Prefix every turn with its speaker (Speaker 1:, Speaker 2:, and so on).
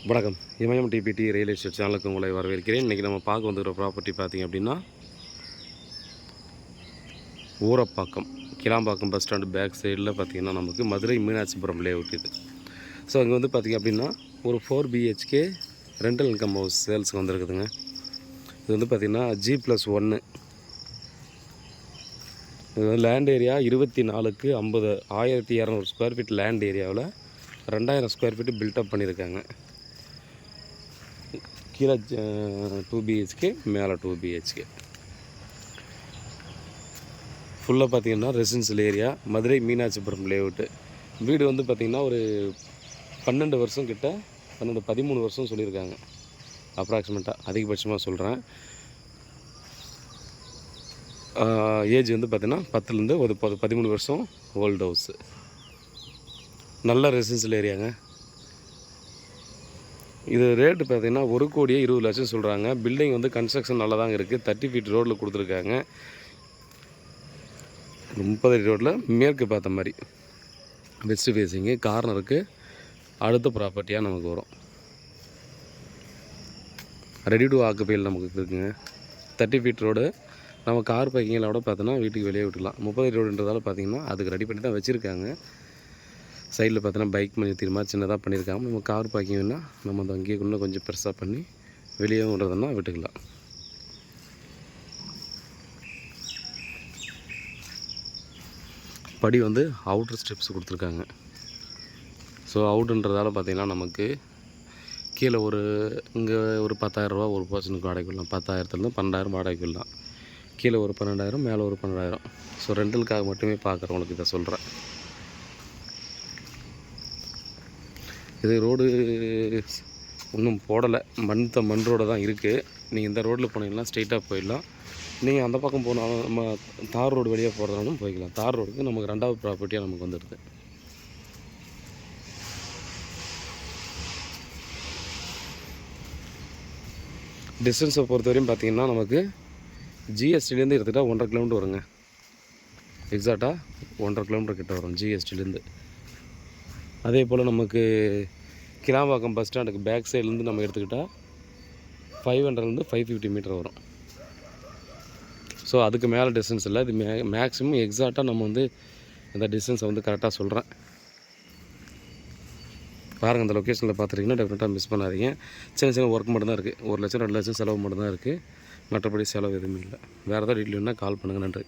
Speaker 1: வணக்கம். இமயம் DBT real estate சேனலுக்கு உங்களை வரவேற்கிறேன். இன்றைக்கி நம்ம பார்க்க வந்துக்கிற ப்ராப்பர்ட்டி பார்த்திங்க அப்படின்னா Urapakkam Kilambakkam bus stand back சைடில் பார்த்திங்கன்னா நமக்கு மதுரை மீனாட்சிபுரம் லேஅவுட் இது. ஸோ அங்கே வந்து பார்த்திங்க அப்படின்னா ஒரு 4 BHK ரெண்டல் இன்கம் ஹவுஸ் சேல்ஸுக்கு வந்துருக்குதுங்க. இது வந்து பார்த்திங்கன்னா G+1. இது வந்து லேண்ட் ஏரியா 24க்கு 50 1200 ஸ்கொயர் ஃபீட் லேண்ட் ஏரியாவில் 2000 ஸ்கொயர் ஃபீட்டு பில்டப் பண்ணியிருக்காங்க. கீழே 2 BHK மேலே 2 BHK. ஃபுல்லாக பார்த்திங்கன்னா residential area Madurai Meenakshipuram layout. வீடு வந்து பார்த்திங்கன்னா ஒரு 12 வருஷம் கிட்ட 13 வருஷம் சொல்லியிருக்காங்க. அப்ராக்சிமேட்டாக அதிகபட்சமாக சொல்கிறேன். ஏஜ் வந்து பார்த்திங்கன்னா 10லேருந்து ஒரு 13 வருஷம் ஓல்டு ஹவுஸு. நல்ல ரெசிடென்ஷியல் ஏரியாங்க. இது ரேட்டு பார்த்திங்கன்னா 1,20,00,000 சொல்கிறாங்க. பில்டிங் வந்து கன்ஸ்ட்ரக்ஷன் நல்லா தாங்க இருக்குது. 30 ஃபீட் ரோட்டில் கொடுத்துருக்காங்க. 30 அடி ரோட்டில் மேற்கு பார்த்த மாதிரி வெஸ்ட் ஃபேஸிங்கு கார்னருக்கு அடுத்த ப்ராப்பர்ட்டியாக நமக்கு வரும். ரெடி டு ஆக்குபையில் நமக்கு இருக்குதுங்க. 30 ஃபீட் ரோடு நம்ம கார் பார்க்கிங்கில் கூட பார்த்தோன்னா வீட்டுக்கு வெளியே விட்டுக்கலாம். 30 அடி ரோடுன்றதால பார்த்திங்கன்னா அதுக்கு ரெடி பண்ணி தான் வச்சுருக்காங்க. சைடில் பார்த்தோன்னா பைக் நிறுத்திற மாதிரி சின்னதாக பண்ணியிருக்காங்க. நம்ம கார் பார்க்கிங்னா நம்ம அந்த அங்கேயே இன்னும் கொஞ்சம் பெருசாக பண்ணி வெளியே விடுறதுன்னா விட்டுக்கலாம். படி வந்து அவுட்ரு ஸ்டெப்ஸ் கொடுத்துருக்காங்க. ஸோ அவுட்டுன்றதால பார்த்திங்கன்னா நமக்கு கீழே இங்கே ஒரு 10,000 ஒரு பர்சனுக்கு வாடகைக்கு விடலாம். 10,000லேருந்து 12,000 வாடகைக்கு விடலாம். கீழே ஒரு 12,000 மேலே ஒரு 12,000. ஸோ ரெண்டலுக்காக மட்டுமே பார்க்குறவங்களுக்கு இதை சொல்கிறேன். இது ரோடு இன்னும் போடலை. மண் ரோடு தான் இருக்குது. நீங்கள் இந்த ரோட்டில் போனீங்கன்னா ஸ்ட்ரெயிட்டாக போயிடலாம். நீங்கள் அந்த பக்கம் போனாலும் நம்ம தார் ரோடு வழியாக போகிறதாலும் போய்க்கலாம். தார் ரோடுக்கு நமக்கு 2வது ப்ராப்பர்ட்டியாக நமக்கு வந்துடுது. டிஸ்டன்ஸை பொறுத்தவரையும் பார்த்திங்கன்னா நமக்கு ஜிஎஸ்டிலேருந்து எடுத்துகிட்டா 1.5 கிலோமீட்டர் வருங்க. எக்ஸாக்டாக 1.5 கிலோமீட்டர் கிட்ட வரும் ஜிஎஸ்டிலேருந்து. அதே போல் நமக்கு கிளாம்பாக்கம் பஸ் ஸ்டாண்டுக்கு பேக் சைட்லேருந்து நம்ம எடுத்துக்கிட்டால் 500லேருந்து 550 மீட்டர் வரும். ஸோ அதுக்கு மேலே டிஸ்டன்ஸ் இல்லை. இது மேக்ஸிமம் எக்ஸாக்டாக நம்ம வந்து இந்த டிஸ்டன்ஸை வந்து கரெக்டாக சொல்கிறேன். பாருங்கள், இந்த லொக்கேஷனில் பார்த்துட்டிங்கன்னா டெஃபினட்டாக மிஸ் பண்ணாதீங்க. சின்ன ஒர்க் மட்டும் தான் இருக்குது. 1 லட்சம் 2 லட்சம் செலவு மட்டும் தான் இருக்குது. மற்றபடி செலவு எதுவுமே இல்லை. வேறு ஏதாவது டீட்டெயில் வேணுன்னா கால் பண்ணுங்கள். நன்றி.